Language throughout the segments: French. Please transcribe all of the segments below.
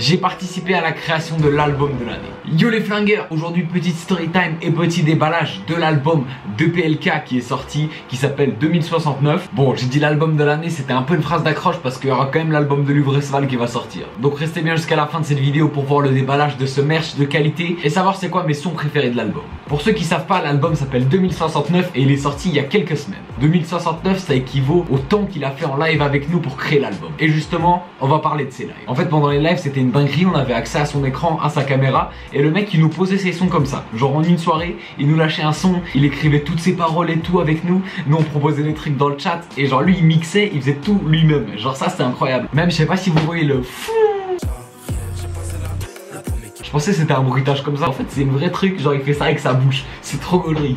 J'ai participé à la création de l'album de l'année. Yo les flingueurs, aujourd'hui petite story time et petit déballage de l'album de PLK qui est sorti, qui s'appelle 2069. Bon, j'ai dit l'album de l'année, c'était un peu une phrase d'accroche parce qu'il y aura quand même l'album de Luvresval qui va sortir. Donc restez bien jusqu'à la fin de cette vidéo pour voir le déballage de ce merch de qualité et savoir c'est quoi mes sons préférés de l'album. Pour ceux qui savent pas, l'album s'appelle 2069 et il est sorti il y a quelques semaines. 2069, ça équivaut au temps qu'il a fait en live avec nous pour créer l'album. Et justement, on va parler de ses lives. En fait, pendant les lives, c'était une dinguerie, on avait accès à son écran, à sa caméra, et le mec il nous posait ses sons comme ça. Genre en une soirée, il nous lâchait un son, il écrivait toutes ses paroles et tout avec nous. Nous on proposait des trucs dans le chat, et genre lui il mixait, il faisait tout lui-même. Genre ça c'était incroyable. Même je sais pas si vous voyez le fou. Je pensais que c'était un bruitage comme ça. En fait c'est un vrai truc, genre il fait ça avec sa bouche. C'est trop gaulerie.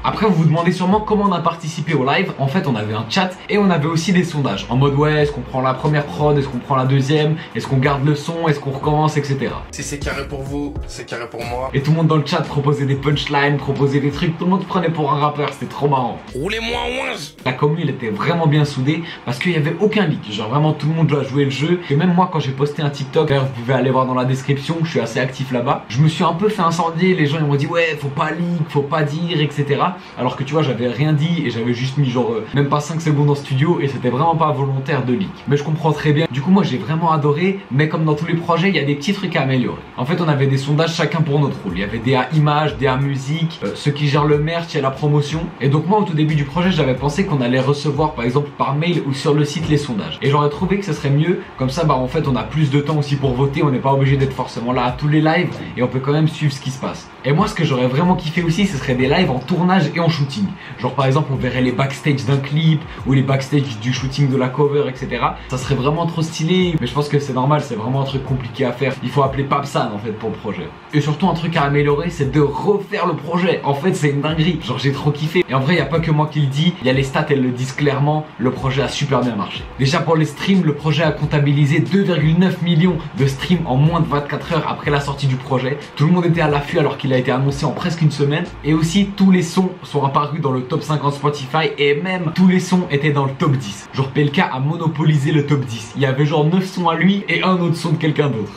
Après vous vous demandez sûrement comment on a participé au live. En fait on avait un chat et on avait aussi des sondages en mode ouais, est-ce qu'on prend la première prod, est-ce qu'on prend la deuxième, est-ce qu'on garde le son, est-ce qu'on recommence, etc. Si c'est carré pour vous, c'est carré pour moi. Et tout le monde dans le chat proposait des punchlines, proposait des trucs, tout le monde prenait pour un rappeur, c'était trop marrant. Roulez-moi en 11. La commune elle était vraiment bien soudée parce qu'il n'y avait aucun leak, genre vraiment tout le monde doit jouer le jeu. Et même moi quand j'ai posté un TikTok, d'ailleurs vous pouvez aller voir dans la description, je suis assez actif là-bas, je me suis un peu fait incendier, les gens ils m'ont dit ouais faut pas leak, faut pas dire, etc. Alors que tu vois j'avais rien dit et j'avais juste mis genre même pas 5 secondes en studio et c'était vraiment pas volontaire de leak. Mais je comprends très bien. Du coup moi j'ai vraiment adoré, mais comme dans tous les projets il y a des petits trucs à améliorer. En fait on avait des sondages chacun pour notre rôle. Il y avait des à images, des à musique, ceux qui gèrent le merch et la promotion. Et donc moi au tout début du projet j'avais pensé qu'on allait recevoir par exemple par mail ou sur le site les sondages. Et j'aurais trouvé que ce serait mieux, comme ça bah en fait on a plus de temps aussi pour voter, on n'est pas obligé d'être forcément là à tous les lives et on peut quand même suivre ce qui se passe. Et moi ce que j'aurais vraiment kiffé aussi ce serait des lives en tournage et en shooting. Genre par exemple on verrait les backstage d'un clip ou les backstage du shooting de la cover, etc. Ça serait vraiment trop stylé, mais je pense que c'est normal, c'est vraiment un truc compliqué à faire. Il faut appeler Papsan en fait pour le projet. Et surtout un truc à améliorer c'est de refaire le projet. En fait c'est une dinguerie, genre j'ai trop kiffé. Et en vrai il n'y a pas que moi qui le dis, il y a les stats elles le disent clairement, le projet a super bien marché. Déjà pour les streams, le projet a comptabilisé 2,9 millions de streams en moins de 24 heures après la sortie du projet. Tout le monde était à l'affût alors qu'il a été annoncé en presque une semaine. Et aussi tous les sons sont apparus dans le top 50 Spotify et même tous les sons étaient dans le top 10. Genre PLK a monopolisé le top 10. Il y avait genre 9 sons à lui et un autre son de quelqu'un d'autre.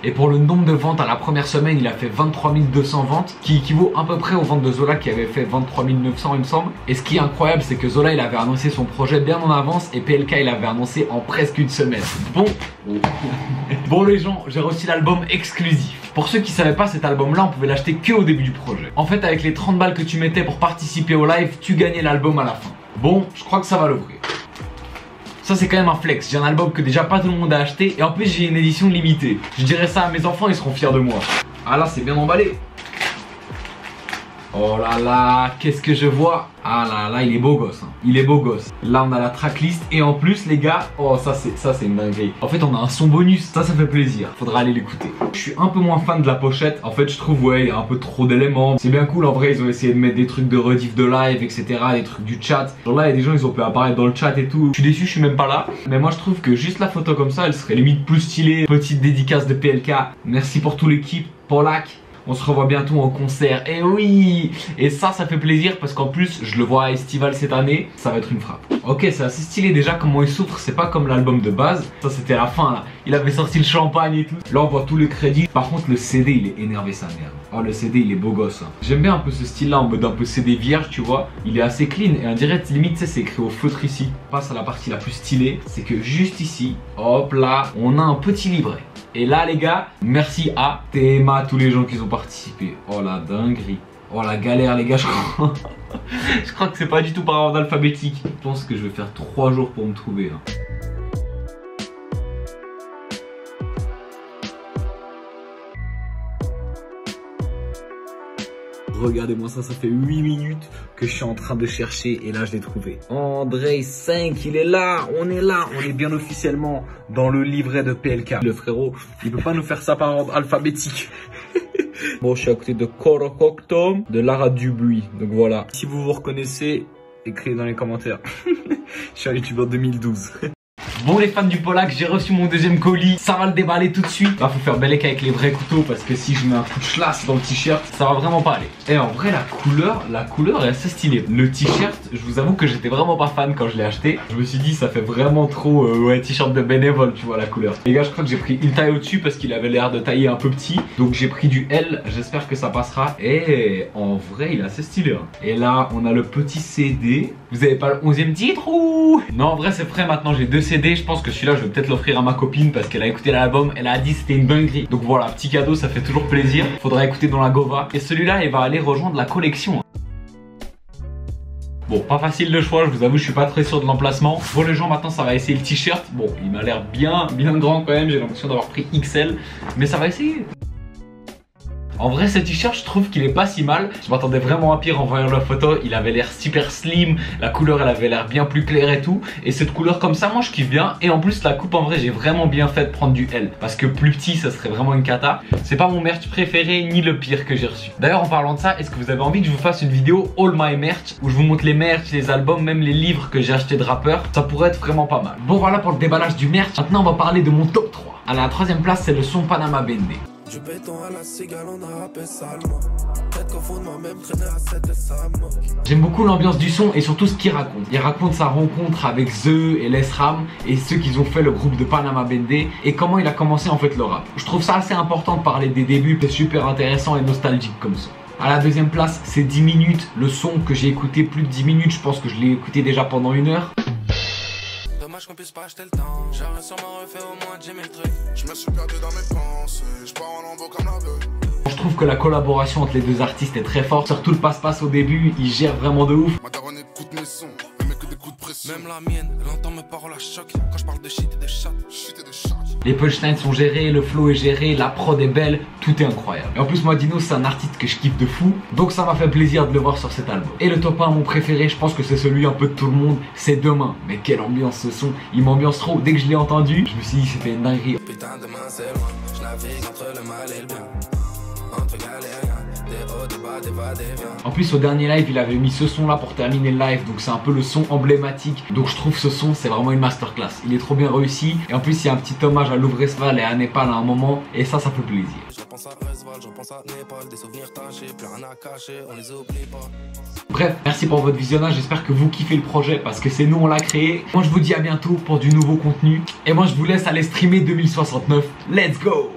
Et pour le nombre de ventes à la première semaine, il a fait 23 200 ventes, qui équivaut à peu près aux ventes de Zola qui avait fait 23 900 il me semble. Et ce qui est incroyable c'est que Zola il avait annoncé son projet bien en avance et PLK il avait annoncé en presque une semaine. Bon les gens, j'ai reçu l'album exclusif. Pour ceux qui savaient pas, cet album là on pouvait l'acheter que au début du projet. En fait avec les 30 balles que tu mettais pour participer au live, tu gagnais l'album à la fin. Bon, je crois que ça va l'ouvrir. Ça c'est quand même un flex, j'ai un album que déjà pas tout le monde a acheté et en plus j'ai une édition limitée. Je dirais ça à mes enfants, ils seront fiers de moi. Ah là c'est bien emballé. Oh là là, qu'est-ce que je vois. Ah là là, il est beau gosse, hein. Il est beau gosse. Là on a la tracklist et en plus les gars, oh ça c'est une dinguerie. En fait on a un son bonus, ça fait plaisir. Faudra aller l'écouter. Je suis un peu moins fan de la pochette. En fait je trouve ouais, il y a un peu trop d'éléments. C'est bien cool en vrai, ils ont essayé de mettre des trucs de rediff de live, etc. Des trucs du chat. Genre là il y a des gens ils ont pu apparaître dans le chat et tout. Je suis déçu, je suis même pas là. Mais moi je trouve que juste la photo comme ça, elle serait limite plus stylée. Petite dédicace de PLK. Merci pour tout l'équipe. Polak. On se revoit bientôt en concert, et oui. Et ça fait plaisir parce qu'en plus je le vois à Estival cette année, ça va être une frappe. Ok, c'est assez stylé déjà comment il souffre, c'est pas comme l'album de base. Ça c'était la fin là, il avait sorti le champagne et tout. Là on voit tous les crédits. Par contre le CD il est énervé sa mère. Oh le CD il est beau gosse, hein. J'aime bien un peu ce style là en mode un peu CD vierge tu vois. Il est assez clean et en direct limite tu sais c'est écrit au feutre ici. On passe à la partie la plus stylée, c'est que juste ici, hop là, on a un petit livret. Et là les gars, merci à TMA, tous les gens qui ont participé. Oh la dinguerie. Oh la galère les gars, je crois que c'est pas du tout par ordre alphabétique. Je pense que je vais faire 3 jours pour me trouver, hein. Regardez-moi ça, ça fait 8 minutes que je suis en train de chercher et là je l'ai trouvé. André 5, il est là, on est bien officiellement dans le livret de PLK. Le frérot, il peut pas nous faire ça par ordre alphabétique. Bon, je suis à côté de Korokoktom, de Lara Dubuis, donc voilà. Si vous vous reconnaissez, écrivez dans les commentaires. Je suis un youtubeur 2012. Bon les fans du Polak, j'ai reçu mon deuxième colis, ça va le déballer tout de suite. Là faut faire bellec avec les vrais couteaux parce que si je mets un coup de schlass dans le t-shirt, ça va vraiment pas aller. Et en vrai la couleur est assez stylée. Le t-shirt, je vous avoue que j'étais vraiment pas fan quand je l'ai acheté. Je me suis dit ça fait vraiment trop ouais t-shirt de bénévole tu vois la couleur. Les gars je crois que j'ai pris une taille au-dessus parce qu'il avait l'air de tailler un peu petit. Donc j'ai pris du L, j'espère que ça passera. Et en vrai il est assez stylé hein. Et là on a le petit CD. Vous avez pas le 11e titre ou? Non en vrai c'est frais maintenant, j'ai 2 CD. Je pense que celui-là je vais peut-être l'offrir à ma copine parce qu'elle a écouté l'album, elle a dit c'était une dinguerie. Donc voilà, petit cadeau, ça fait toujours plaisir. Faudra écouter dans la Gova. Et celui-là il va aller rejoindre la collection. Bon, pas facile de choix, je vous avoue, je suis pas très sûr de l'emplacement. Pour les gens maintenant, ça va essayer le t-shirt. Bon, il m'a l'air bien grand quand même, j'ai l'impression d'avoir pris XL. Mais ça va essayer. En vrai ce t-shirt je trouve qu'il est pas si mal. Je m'attendais vraiment à pire en voyant la photo. Il avait l'air super slim, la couleur elle avait l'air bien plus claire et tout. Et cette couleur comme ça moi je kiffe bien. Et en plus la coupe en vrai j'ai vraiment bien fait de prendre du L. Parce que plus petit ça serait vraiment une cata. C'est pas mon merch préféré ni le pire que j'ai reçu. D'ailleurs en parlant de ça, est-ce que vous avez envie que je vous fasse une vidéo All My Merch où je vous montre les merch, les albums, même les livres que j'ai acheté de rappeurs? Ça pourrait être vraiment pas mal. Bon voilà pour le déballage du merch. Maintenant on va parler de mon top 3. À la 3e place c'est le son Panama Bende. Du béton à la cigale, on a rappé salement. Peut-être qu'au fond de moi-même traîner à 7 et ça manque. J'aime beaucoup l'ambiance du son et surtout ce qu'il raconte. Il raconte sa rencontre avec The et Les Ram et ceux qui ont fait le groupe de Panama Bende et comment il a commencé en fait le rap. Je trouve ça assez important de parler des débuts, c'est super intéressant et nostalgique comme ça. À la 2e place, c'est 10 minutes, le son que j'ai écouté plus de 10 minutes, je pense que je l'ai écouté déjà pendant 1 heure. Dommage qu'on puisse pas acheter le temps. J'aurais sûrement refait au moins 10 000 trucs. Je me suis perdu dans mes pensées. Je pars en lambeau comme l'aveugle. Je trouve que la collaboration entre les deux artistes est très forte. Surtout le passe-passe au début, il gère vraiment de ouf. Ma daronne écoute mes sons, elle met que des coups de pression. Même la mienne, elle entend mes paroles à choc. Quand je parle de shit et de chat, shit et de chat. Les punchlines sont gérés, le flow est géré, la prod est belle, tout est incroyable. Et en plus moi Dino c'est un artiste que je kiffe de fou, donc ça m'a fait plaisir de le voir sur cet album. Et le top 1 mon préféré, je pense que c'est celui un peu de tout le monde, c'est Demain. Mais quelle ambiance ce son, il m'ambiance trop. Dès que je l'ai entendu, je me suis dit c'était une dinguerie. Putain demain c'est loin, je navigue entre le mal et le bien. Entre galériens, des hauts, des bas, des va, des viens. En plus au dernier live il avait mis ce son là pour terminer le live, donc c'est un peu le son emblématique. Donc je trouve ce son c'est vraiment une masterclass, il est trop bien réussi. Et en plus il y a un petit hommage à Louvre-Esval et à Népal à un moment, et ça fait plaisir. Je pense à Resval, je pense à Népal, des souvenirs tachés, plus rien à cacher, on les oublie pas. Bref, merci pour votre visionnage, j'espère que vous kiffez le projet parce que c'est nous on l'a créé. Moi je vous dis à bientôt pour du nouveau contenu. Et moi je vous laisse aller streamer 2069, let's go!